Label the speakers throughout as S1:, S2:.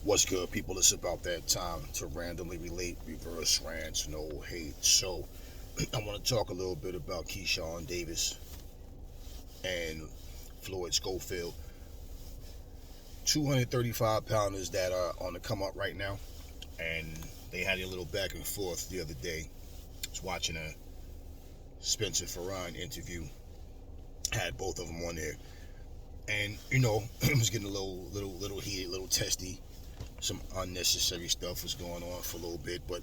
S1: What's good, people? It's about that time to randomly relate, reverse rants, no hate. So, I want to talk a little bit about Keyshawn Davis and Floyd Schofield, 235 pounders that are on the come up right now. And they had a little back and forth the other day. I was watching a Spencer Ferrine interview, had both of them on there. And, it was getting a little heated, a little testy. Some unnecessary stuff was going on for a little bit, but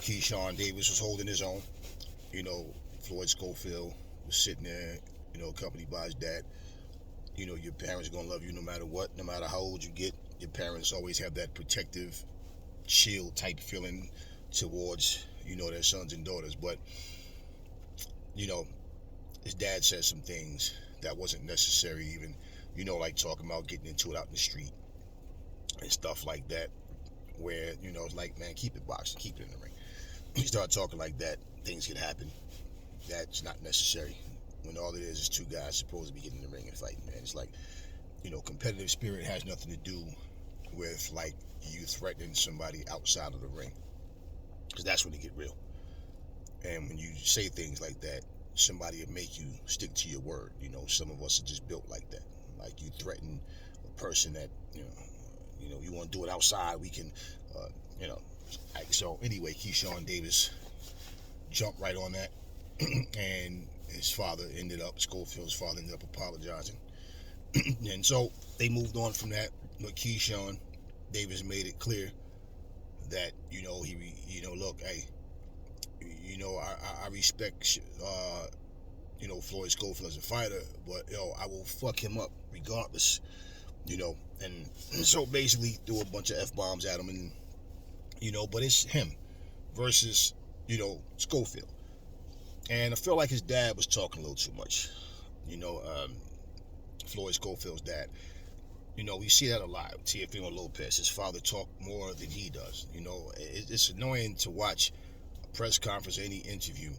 S1: Keyshawn Davis was holding his own. Floyd Schofield was sitting there, accompanied by his dad. Your parents are gonna love you no matter what, no matter how old you get. Your parents always have that protective shield type feeling towards, their sons and daughters. But, his dad said some things that wasn't necessary even, like talking about getting into it out in the street and stuff like that, where, it's like, man, keep it boxing, keep it in the ring. You start talking like that, things can happen. That's not necessary. When all it is two guys supposed to be getting in the ring and fighting, man. It's like, competitive spirit has nothing to do with, like, you threatening somebody outside of the ring. Because that's when it get real. And when you say things like that, somebody will make you stick to your word. Some of us are just built like that. Like, you threaten a person that, you want to do it outside, we can, So anyway, Keyshawn Davis jumped right on that. And his father Schofield's father ended up apologizing. And so they moved on from that. But Keyshawn Davis made it clear that, look, hey, I respect, Floyd Schofield as a fighter, but, I will fuck him up regardless, and so basically threw a bunch of F-bombs at him, and, but it's him versus, Schofield. And I feel like his dad was talking a little too much, Floyd Schofield's dad. We see that a lot. Teofimo Lopez, his father talk more than he does. It's annoying to watch a press conference or any interview,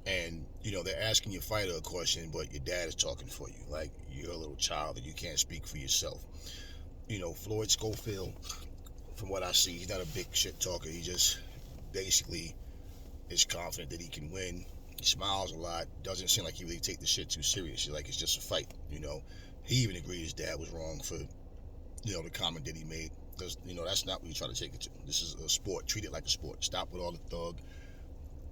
S1: and, they're asking your fighter a question, but your dad is talking for you. Like, you're a little child and you can't speak for yourself. Floyd Schofield, from what I see, he's not a big shit talker. He just basically is confident that he can win. He smiles a lot. Doesn't seem like he really take the shit too seriously. Like, it's just a fight, He even agreed his dad was wrong for, the comment that he made. Because, that's not what you try to take it to. This is a sport. Treat it like a sport. Stop with all the thug,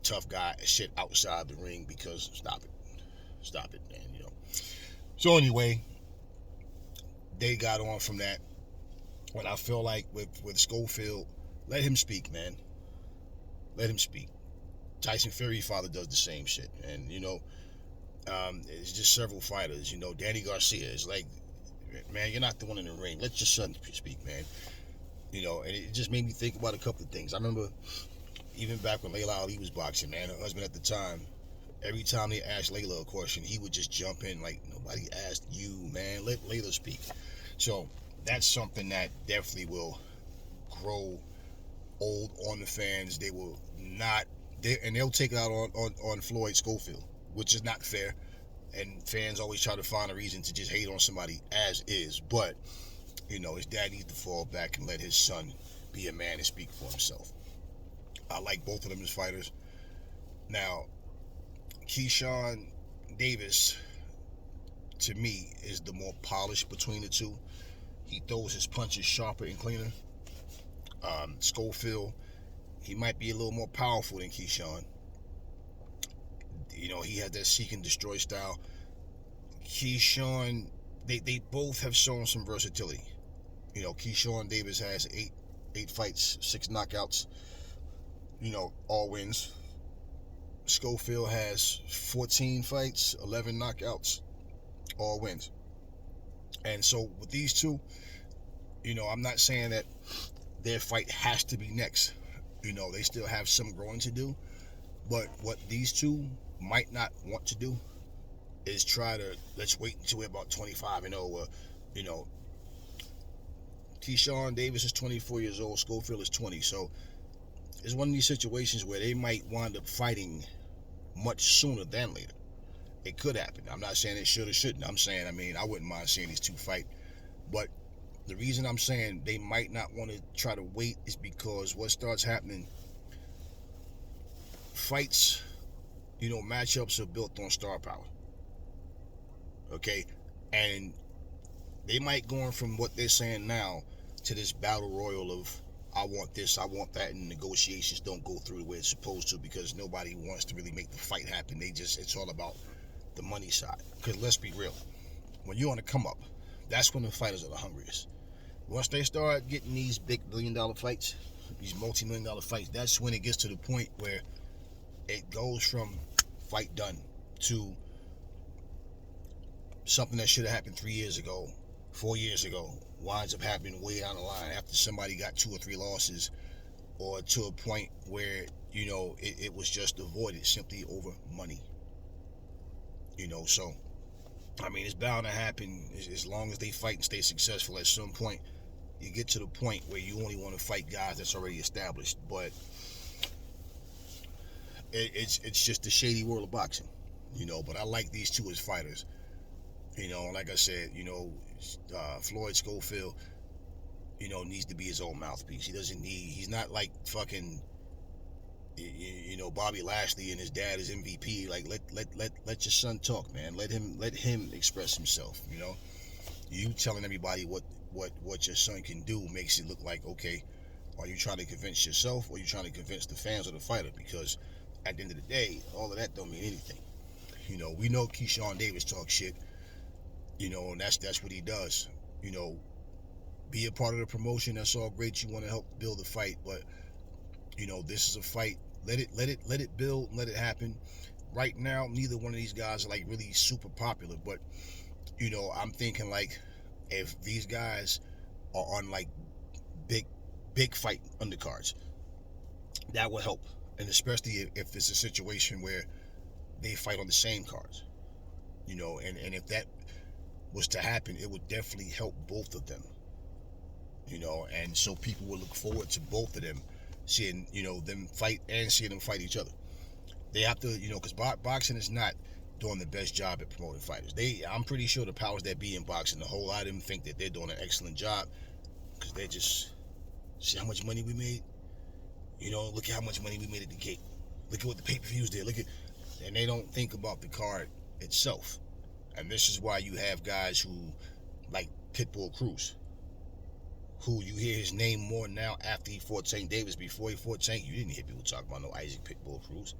S1: tough guy shit outside the ring, because stop it, man, So anyway, they got on from that. When I feel like with Schofield, let him speak, man. Let him speak. Tyson Fury's father does the same shit. And, it's just several fighters. Danny Garcia is like, man, you're not the one in the ring. Let your son speak, man. And it just made me think about a couple of things. I remember even back when Layla Ali was boxing, man, her husband at the time, every time they asked Layla a question, he would just jump in like, nobody asked you, man. Let Layla speak. So that's something that definitely will grow old on the fans. They will not, and they'll take it out on Floyd Schofield, which is not fair. And fans always try to find a reason to just hate on somebody as is. But, his dad needs to fall back and let his son be a man and speak for himself. I like both of them as fighters. Now, Keyshawn Davis, to me, is the more polished between the two. He throws his punches sharper and cleaner. Schofield, he might be a little more powerful than Keyshawn. He has that seek and destroy style. Keyshawn, they both have shown some versatility. Keyshawn Davis has eight fights, 6 knockouts, all wins. Schofield has 14 fights, 11 knockouts, all wins. And so with these two, I'm not saying that their fight has to be next. They still have some growing to do. But what these two might not want to do is let's wait until we're about 25-0. Keyshawn Davis is 24 years old, Schofield is 20. So it's one of these situations where they might wind up fighting much sooner than later. It could happen. I'm not saying it should or shouldn't. I'm saying, I wouldn't mind seeing these two fight. But The reason I'm saying they might not want to try to wait is because what starts happening, fights, matchups are built on star power. Okay? And they might go on from what they're saying now to this battle royal of I want this, I want that, and negotiations don't go through the way it's supposed to because nobody wants to really make the fight happen. It's all about the money side. Because let's be real, when you're on the come up, that's when the fighters are the hungriest. Once they start getting these big $1 billion fights, these multi-million-dollar fights, that's when it gets to the point where it goes from fight done to something that should have happened 3 years ago, 4 years ago, winds up happening way down the line after somebody got 2 or 3 losses, or to a point where it was just avoided simply over money. So I mean, it's bound to happen as long as they fight and stay successful. At some point, you get to the point where you only want to fight guys that's already established. But it's just the shady world of boxing, But I like these two as fighters. Like I said, Floyd Schofield, needs to be his own mouthpiece. He's not like fucking, Bobby Lashley and his dad is MVP. Like let your son talk, man. Let him express himself. You telling everybody what your son can do makes it look like, okay, are you trying to convince yourself or are you trying to convince the fans of the fighter? Because at the end of the day, all of that don't mean anything. We know Keyshawn Davis talks shit. And that's what he does. Be a part of the promotion. That's all great. You want to help build the fight, but this is a fight. Let it build. Let it happen. Right now, neither one of these guys are like really super popular, but I'm thinking like if these guys are on like big fight undercards, that would help, and especially if it's a situation where they fight on the same cards, and if that was to happen, it would definitely help both of them, and so people would look forward to both of them seeing, them fight and seeing them fight each other. They have to, because boxing is not doing the best job at promoting fighters. I'm pretty sure the powers that be in boxing, the whole lot of them think that they're doing an excellent job because they just see how much money we made. Look at how much money we made at the gate. Look at what the pay-per-views did. And they don't think about the card itself. And this is why you have guys who, like Pitbull Cruz, who you hear his name more now after he fought Tank Davis. Before he fought Tank, you didn't hear people talk about no Isaac Pitbull Cruz.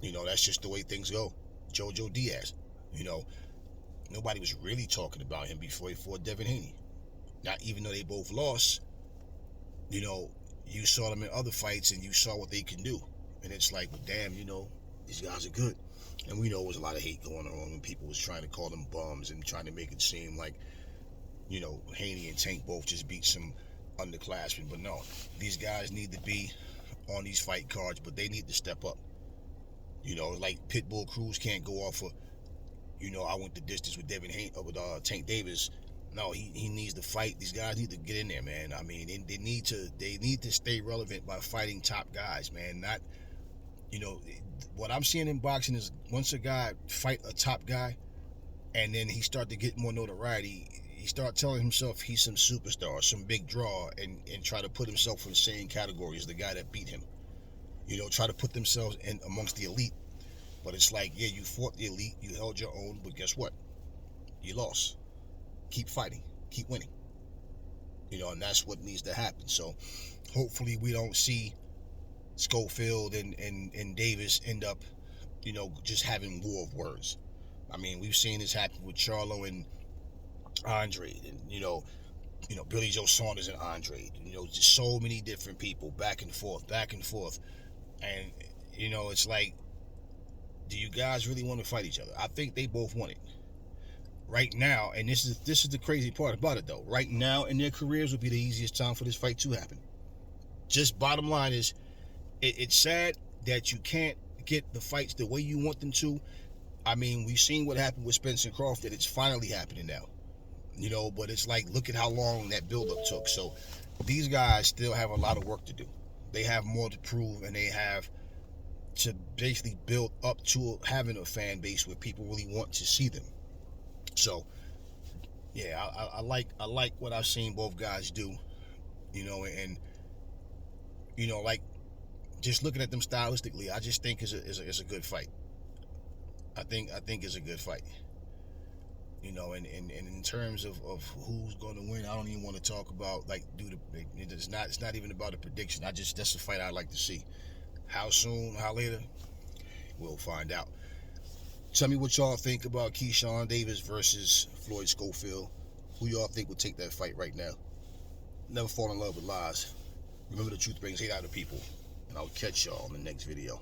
S1: That's just the way things go. Jojo Diaz, nobody was really talking about him before he fought Devin Haney. Now, even though they both lost, you saw them in other fights and you saw what they can do. And it's like, well, damn, these guys are good. And we know there was a lot of hate going on when people was trying to call them bums and trying to make it seem like, Haney and Tank both just beat some underclassmen. But no, these guys need to be on these fight cards, but they need to step up. Like Pitbull Cruz can't go off of, I went the distance with Tank Davis. No, he needs to fight. These guys need to get in there, man. I mean, they need to stay relevant by fighting top guys, man. Not, what I'm seeing in boxing is once a guy fight a top guy, and then he start to get more notoriety, he start telling himself he's some superstar, some big draw, and try to put himself in the same category as the guy that beat him. Try to put themselves in amongst the elite. But it's like, yeah, you fought the elite, you held your own, but guess what? You lost. Keep fighting, keep winning. And that's what needs to happen. So hopefully we don't see Schofield and Davis end up, just having war of words. I mean, we've seen this happen with Charlo and Andre, and Billy Joe Saunders and Andre. Just so many different people back and forth, and it's like, do you guys really want to fight each other? I think they both want it right now, and this is the crazy part about it though. Right now in their careers would be the easiest time for this fight to happen. Just bottom line is, it's sad that you can't get the fights the way you want them to. I mean, we've seen what happened with Spence and Crawford. It's finally happening now. But it's like, look at how long that buildup took. So these guys still have a lot of work to do. They have more to prove, and they have to basically build up to having a fan base where people really want to see them. So yeah, I like what I've seen both guys do. And like just looking at them stylistically, I just think it's a good fight. I think it's a good fight. And in terms of who's going to win, I don't even want to talk about like it's not even about a prediction. That's a fight I'd like to see. How soon, how later, we'll find out. Tell me what y'all think about Keyshawn Davis versus Floyd Schofield. Who y'all think would take that fight right now? Never fall in love with lies. Remember, the truth brings hate out of people. And I'll catch y'all in the next video.